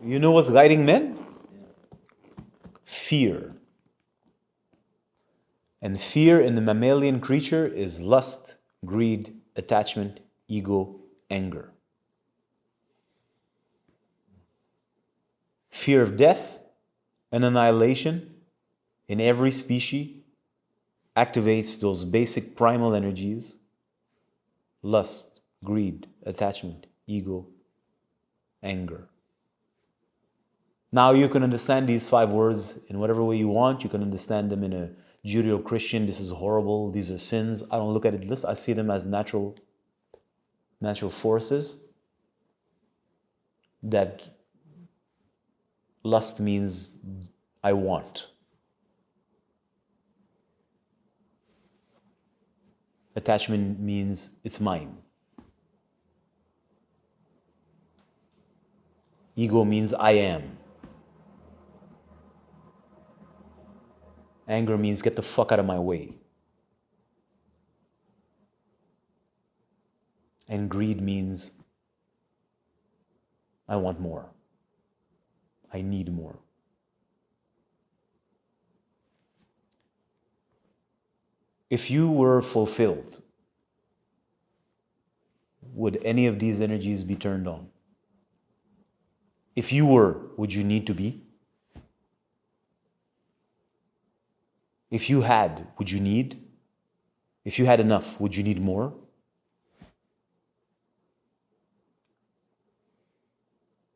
You know what's guiding men? Fear. And fear in the mammalian creature is lust, greed, attachment, ego, anger. Fear of death and annihilation in every species activates those basic primal energies: lust, greed, attachment, ego, anger. Now you can understand these 5 words in whatever way you want. You can understand them in a Judeo-Christian, this is horrible, these are sins. I don't look at it this. I see them as natural forces. That lust means I want. Attachment means it's mine. Ego means I am. Anger means get the fuck out of my way. And greed means I want more. I need more. If you were fulfilled, would any of these energies be turned on? If you were, would you need to be? If you had, would you need? If you had enough, would you need more?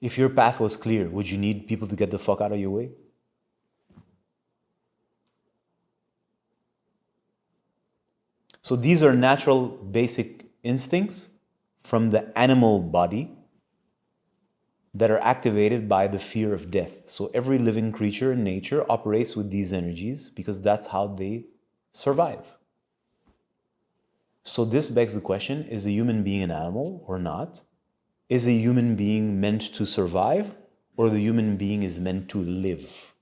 If your path was clear, would you need people to get the fuck out of your way? So these are natural basic instincts from the animal body that are activated by the fear of death. So every living creature in nature operates with these energies because that's how they survive. So this begs the question, is a human being an animal or not? Is a human being meant to survive, or the human being is meant to live?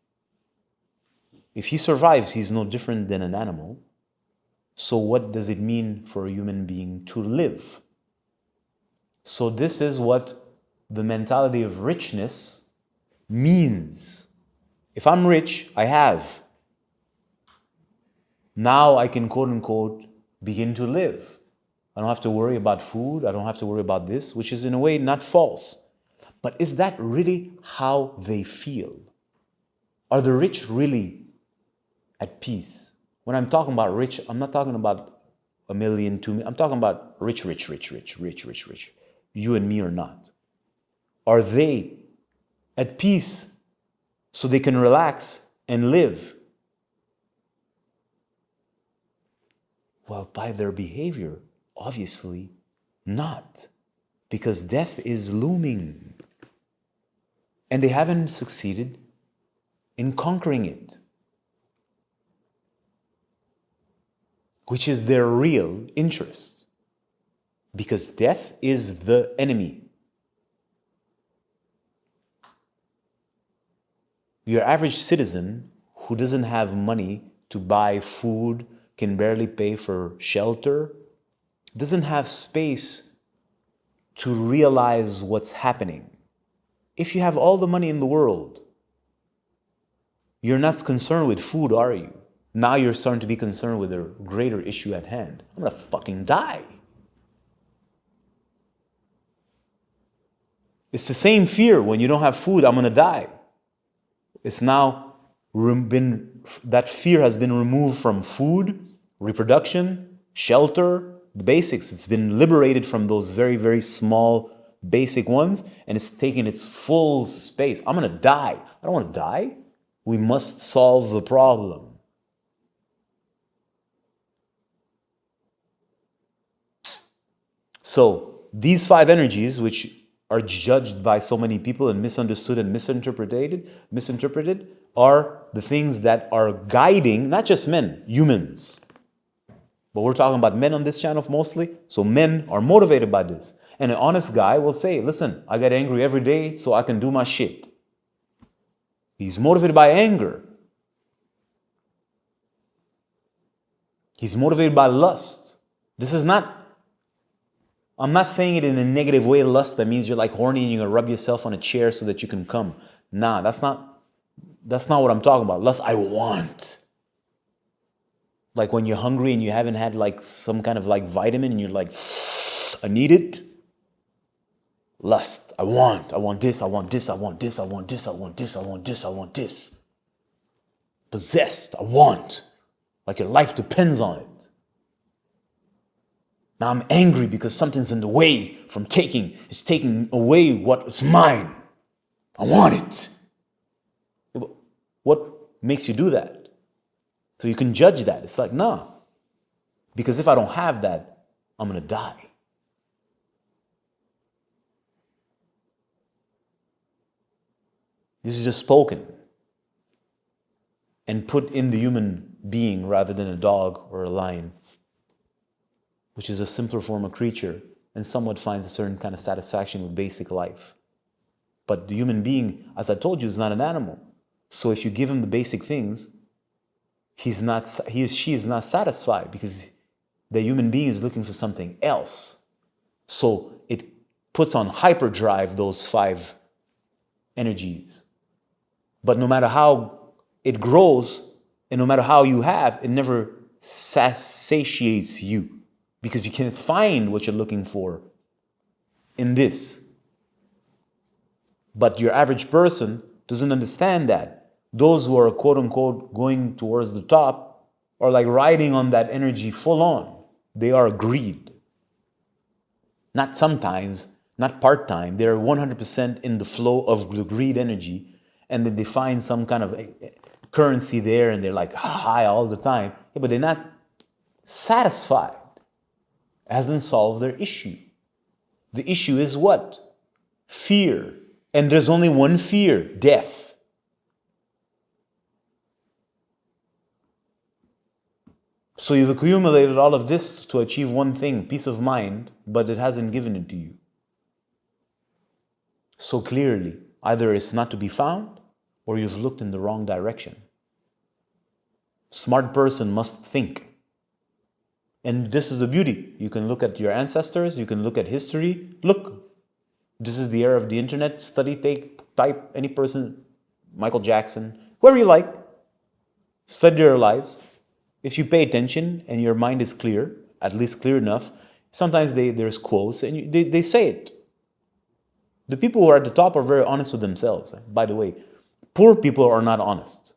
If he survives, he's no different than an animal. So what does it mean for a human being to live? So this is what the mentality of richness means. If I'm rich, I have. Now I can, quote unquote, begin to live. I don't have to worry about food. I don't have to worry about this, which is in a way not false. But is that really how they feel? Are the rich really at peace? When I'm talking about rich, I'm not talking about 1 million, 2 million. I'm talking about rich. You and me are not. Are they at peace so they can relax and live? Well, by their behavior, obviously not, because death is looming and they haven't succeeded in conquering it, which is their real interest, because death is the enemy. Your average citizen who doesn't have money to buy food, can barely pay for shelter, doesn't have space to realize what's happening. If you have all the money in the world, you're not concerned with food, are you? Now you're starting to be concerned with a greater issue at hand. I'm gonna fucking die. It's the same fear when you don't have food, I'm gonna die. It's now that fear has been removed from food, reproduction, shelter, the basics. It's been liberated from those very, very small basic ones, and it's taken its full space. I'm gonna die. I don't wanna die. We must solve the problem. So these 5 energies, which are judged by so many people and misunderstood and misinterpreted, are the things that are guiding, not just men, humans. But we're talking about men on this channel mostly, so men are motivated by this. And an honest guy will say, listen, I get angry every day so I can do my shit. He's motivated by anger. He's motivated by lust. This is not I'm not saying it in a negative way, lust. That means you're like horny and you're going to rub yourself on a chair so that you can come. Nah, that's not what I'm talking about. Lust, I want. Like when you're hungry and you haven't had like some kind of like vitamin and you're like, I need it. Lust, I want this, I want this, I want this, I want this, I want this, I want this, I want this. Possessed, I want. Like your life depends on it. Now I'm angry because something's in the way from it's taking away what is mine. I want it. What makes you do that? So you can judge that. It's like, nah. Because if I don't have that, I'm going to die. This is just spoken and put in the human being rather than a dog or a lion, which is a simpler form of creature and somewhat finds a certain kind of satisfaction with basic life. But the human being, as I told you, is not an animal. So if you give him the basic things, he or she is not satisfied because the human being is looking for something else. So it puts on hyperdrive those 5 energies. But no matter how it grows and no matter how you have, it never satiates you because you can't find what you're looking for in this. But your average person doesn't understand that. Those who are quote unquote going towards the top are like riding on that energy full on. They are greed. Not sometimes, not part-time. They're 100% in the flow of the greed energy. And then they find some kind of currency there and they're like high all the time. Yeah, but they're not satisfied. It hasn't solved their issue. The issue is what? Fear. And there's only one fear, death. So you've accumulated all of this to achieve one thing, peace of mind, but it hasn't given it to you. So clearly, either it's not to be found or you've looked in the wrong direction. Smart person must think. And this is the beauty. You can look at your ancestors, you can look at history. Look, this is the era of the internet. Study, type, any person, Michael Jackson, whoever you like. Study their lives. If you pay attention and your mind is clear, at least clear enough, sometimes there's quotes and they say it. The people who are at the top are very honest with themselves. By the way, poor people are not honest.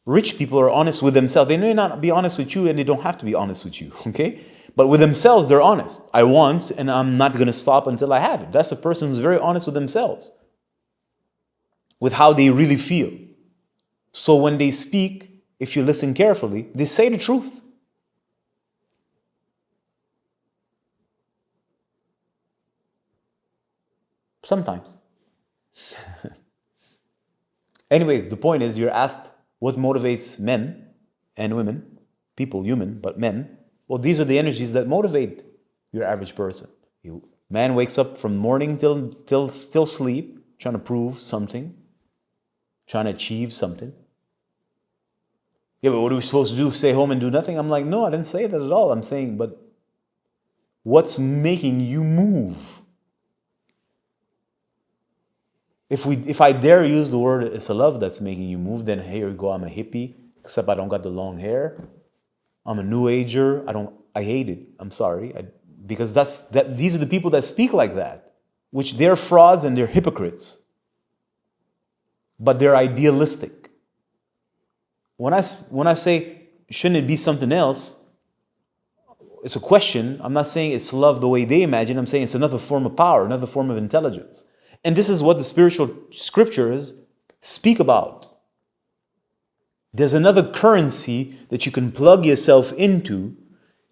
Rich people are honest with themselves. They may not be honest with you and they don't have to be honest with you, okay? But with themselves, they're honest. I want and I'm not going to stop until I have it. That's a person who's very honest with themselves, with how they really feel. So when they speak, if you listen carefully, they say the truth. Sometimes. Anyways, the point is you're asked what motivates men and women, people, human, but men. Well, these are the energies that motivate your average person. Man wakes up from morning till still sleep, trying to prove something, trying to achieve something. Yeah, but what are we supposed to do? Stay home and do nothing? I'm like, no, I didn't say that at all. I'm saying, but what's making you move? If I dare use the word it's a love that's making you move, then here you go, I'm a hippie, except I don't got the long hair. I'm a new ager. I hate it. I'm sorry. Because these are the people that speak like that, which they're frauds and they're hypocrites. But they're idealistic. When I say, shouldn't it be something else? It's a question. I'm not saying it's love the way they imagine. I'm saying it's another form of power, another form of intelligence. And this is what the spiritual scriptures speak about. There's another currency that you can plug yourself into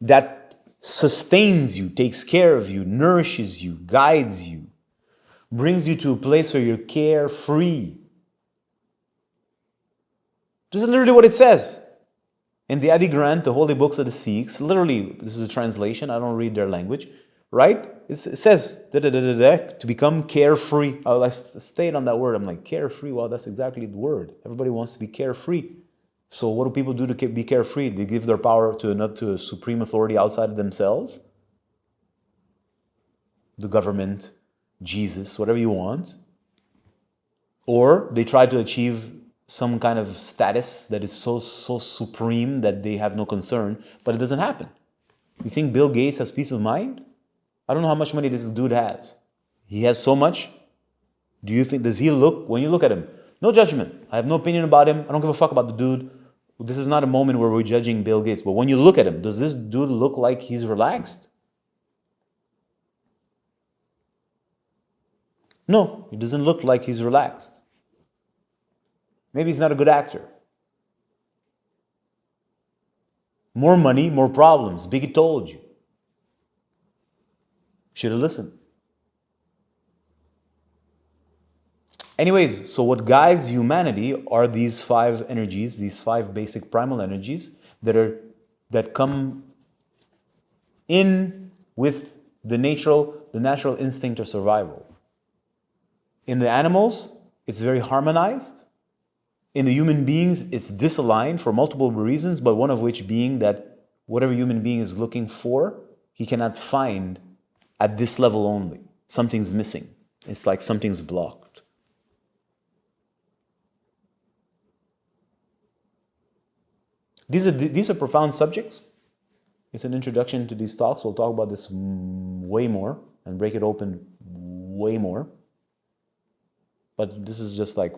that sustains you, takes care of you, nourishes you, guides you, brings you to a place where you're carefree. This is literally what it says. In the Adi Granth, the holy books of the Sikhs, literally, this is a translation, I don't read their language, right? It says, to become carefree. I stayed on that word. I'm like, carefree, well, that's exactly the word. Everybody wants to be carefree. So what do people do to be carefree? They give their power to a supreme authority outside of themselves? the government, Jesus, whatever you want. Or they try to achieve some kind of status that is so supreme that they have no concern, but it doesn't happen. You think Bill Gates has peace of mind? I don't know how much money this dude has. He has so much. Do you think, does he look, when you look at him, no judgment. I have no opinion about him. I don't give a fuck about the dude. This is not a moment where we're judging Bill Gates. But when you look at him, does this dude look like he's relaxed? No, he doesn't look like he's relaxed. Maybe he's not a good actor. More money, more problems. Biggie told you. Should have listened. Anyways, so what guides humanity are these 5 energies, these 5 basic primal energies that come in with the natural instinct of survival. In the animals, it's very harmonized. In the human beings, it's disaligned for multiple reasons, but one of which being that whatever human being is looking for, he cannot find at this level only. Something's missing. It's like something's blocked. These are profound subjects. It's an introduction to these talks. We'll talk about this way more and break it open way more. But this is just like